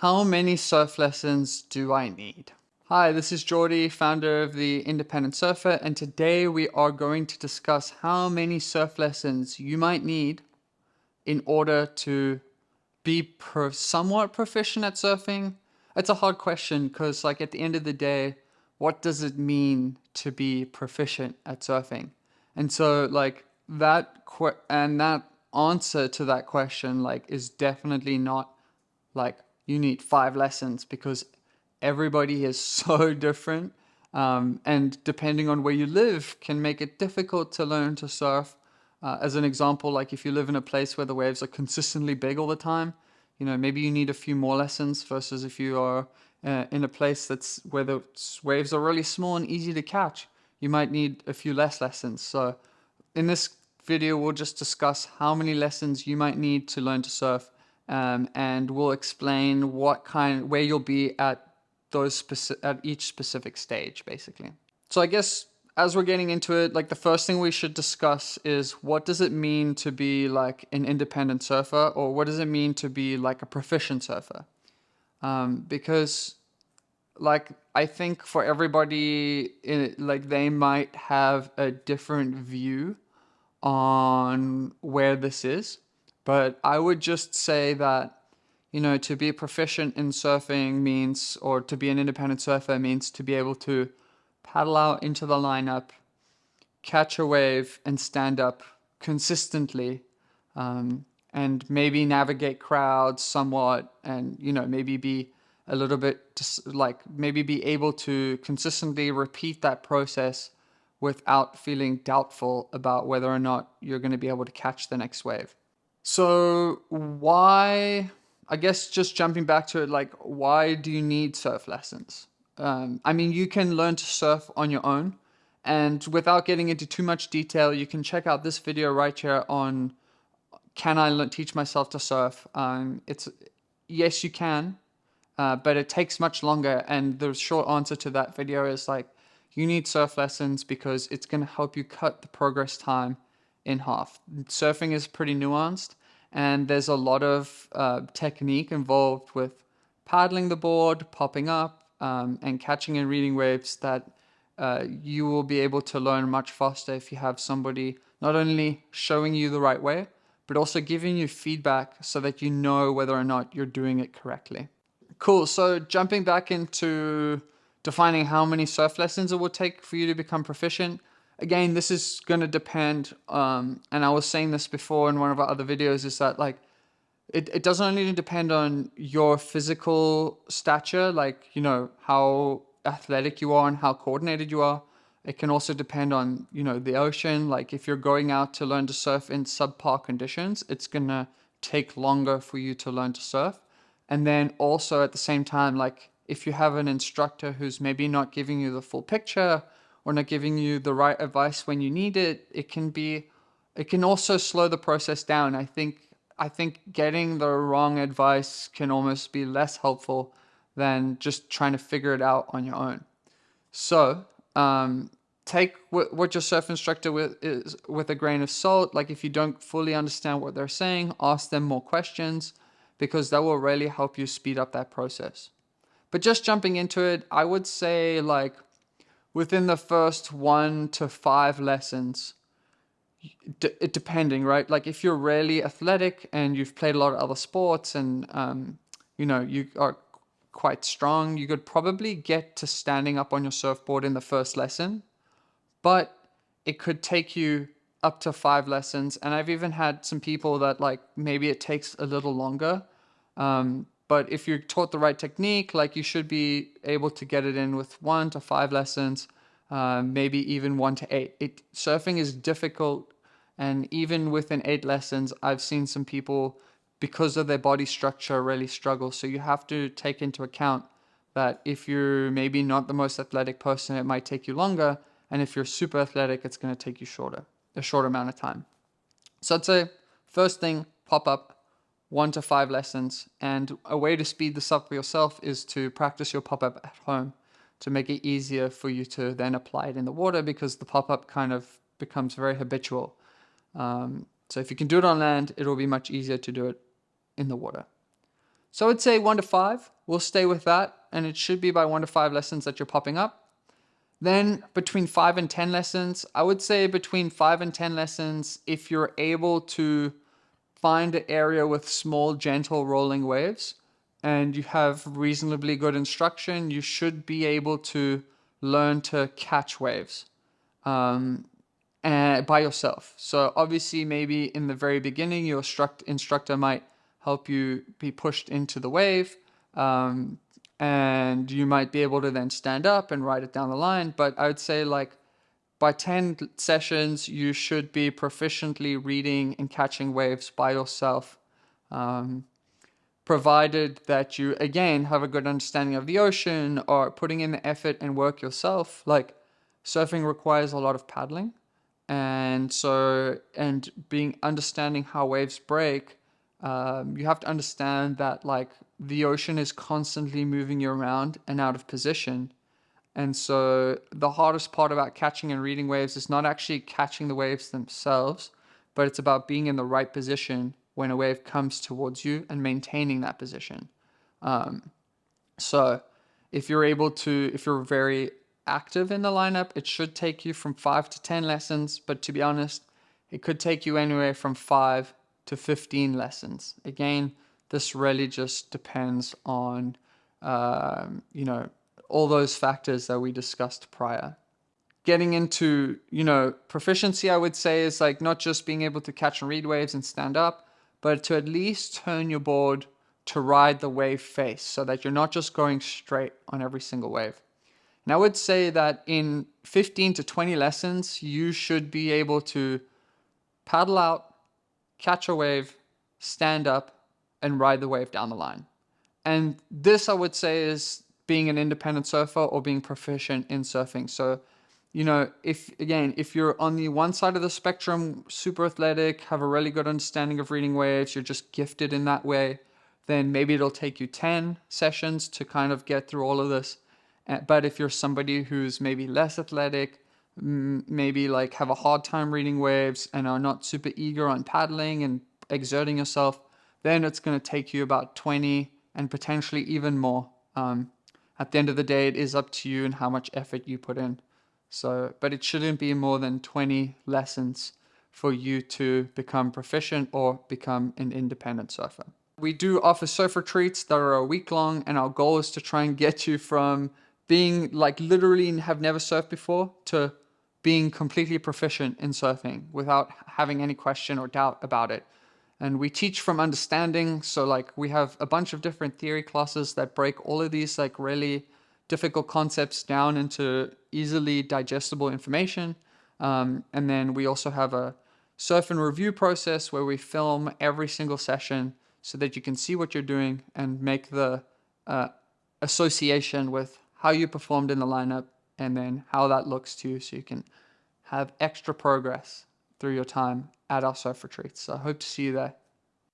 How many surf lessons do I need? Hi, this is Jordy, founder of the Independent Surfer, and today we are going to discuss how many surf lessons you might need in order to be somewhat proficient at surfing. It's a hard question because, like, at the end of the day, what does it mean to be proficient at surfing? And so, like, that answer to that question, like, is definitely not like you need 5 lessons because everybody is so different. And depending on where you live can make it difficult to learn to surf. As an example, like if you live in a place where the waves are consistently big all the time, maybe you need a few more lessons versus if you are in a place that's where the waves are really small and easy to catch, you might need a few less lessons. So in this video, we'll just discuss how many lessons you might need to learn to surf, and we'll explain where you'll be at at each specific stage, basically. So I guess as we're getting into it, like the first thing we should discuss is what does it mean to be like an independent surfer, or what does it mean to be like a proficient surfer? Because like I think for everybody, like they might have a different view on where this is, but I would just say that, to be proficient in surfing means, or to be an independent surfer means to be able to paddle out into the lineup, catch a wave, and stand up consistently, and maybe navigate crowds somewhat, and, maybe be a little bit just like maybe be able to consistently repeat that process without feeling doubtful about whether or not you're going to be able to catch the next wave. So why, I guess just jumping back to it, like, why do you need surf lessons? I mean, you can learn to surf on your own. And without getting into too much detail, you can check out this video right here on can I teach myself to surf? It's yes, you can, but it takes much longer. And the short answer to that video is like, you need surf lessons because it's going to help you cut the progress time in half. Surfing is pretty nuanced, and there's a lot of technique involved with paddling the board, popping up, and catching and reading waves that you will be able to learn much faster if you have somebody not only showing you the right way, but also giving you feedback so that you know whether or not you're doing it correctly. Cool. So jumping back into defining how many surf lessons it will take for you to become proficient. Again, this is going to depend, and I was saying this before in one of our other videos, is that like it doesn't only depend on your physical stature, like, how athletic you are and how coordinated you are. It can also depend on, the ocean. Like if you're going out to learn to surf in subpar conditions, it's going to take longer for you to learn to surf. And then also at the same time, like if you have an instructor who's maybe not giving you the full picture or not giving you the right advice when you need it, it can also slow the process down. I think getting the wrong advice can almost be less helpful than just trying to figure it out on your own. So, take what your surf instructor is with a grain of salt. Like if you don't fully understand what they're saying, ask them more questions because that will really help you speed up that process. But just jumping into it, I would say like within the first 1 to 5 lessons, depending, right? Like if you're really athletic and you've played a lot of other sports and you are quite strong, you could probably get to standing up on your surfboard in the first lesson, but it could take you up to 5 lessons. And I've even had some people that like maybe it takes a little longer. But if you're taught the right technique, like you should be able to get it in with 1 to 5 lessons, maybe even 1 to 8. Surfing is difficult, and even within 8 lessons, I've seen some people, because of their body structure, really struggle. So you have to take into account that if you're maybe not the most athletic person, it might take you longer, and if you're super athletic, it's going to take you a shorter amount of time. So I'd say first thing, pop up 1 to 5 lessons. And a way to speed this up for yourself is to practice your pop up at home to make it easier for you to then apply it in the water, because the pop up kind of becomes very habitual. So if you can do it on land, it will be much easier to do it in the water. So I would say 1 to 5. We'll stay with that. And it should be by 1 to 5 lessons that you're popping up. Then between 5 and 10 lessons, I would say between 5 and 10 lessons, if you're able to find an area with small, gentle rolling waves and you have reasonably good instruction, you should be able to learn to catch waves and by yourself. So obviously, maybe in the very beginning, your instructor might help you be pushed into the wave, and you might be able to then stand up and ride it down the line. But I would say like by 10 sessions, you should be proficiently reading and catching waves by yourself, provided that you, again, have a good understanding of the ocean or putting in the effort and work yourself. Like surfing requires a lot of paddling. And being understanding how waves break, you have to understand that like the ocean is constantly moving you around and out of position. And so the hardest part about catching and reading waves is not actually catching the waves themselves, but it's about being in the right position when a wave comes towards you and maintaining that position. So if you're very active in the lineup, it should take you from 5 to 10 lessons. But to be honest, it could take you anywhere from 5 to 15 lessons. Again, this really just depends on, all those factors that we discussed prior. Getting into, proficiency, I would say, is like not just being able to catch and read waves and stand up, but to at least turn your board to ride the wave face so that you're not just going straight on every single wave. And I would say that in 15 to 20 lessons, you should be able to paddle out, catch a wave, stand up, and ride the wave down the line. And this, I would say, is being an independent surfer or being proficient in surfing. So, if you're on the one side of the spectrum, super athletic, have a really good understanding of reading waves, you're just gifted in that way, then maybe it'll take you 10 sessions to kind of get through all of this. But if you're somebody who's maybe less athletic, maybe like have a hard time reading waves and are not super eager on paddling and exerting yourself, then it's going to take you about 20 and potentially even more. At the end of the day, it is up to you and how much effort you put in. So, but it shouldn't be more than 20 lessons for you to become proficient or become an independent surfer. We do offer surf retreats that are a week long, and our goal is to try and get you from being like literally have never surfed before to being completely proficient in surfing without having any question or doubt about it. And we teach from understanding. So like we have a bunch of different theory classes that break all of these like really difficult concepts down into easily digestible information. And then we also have a surf and review process where we film every single session so that you can see what you're doing and make the association with how you performed in the lineup and then how that looks to you so you can have extra progress through your time at our surf retreats. So I hope to see you there.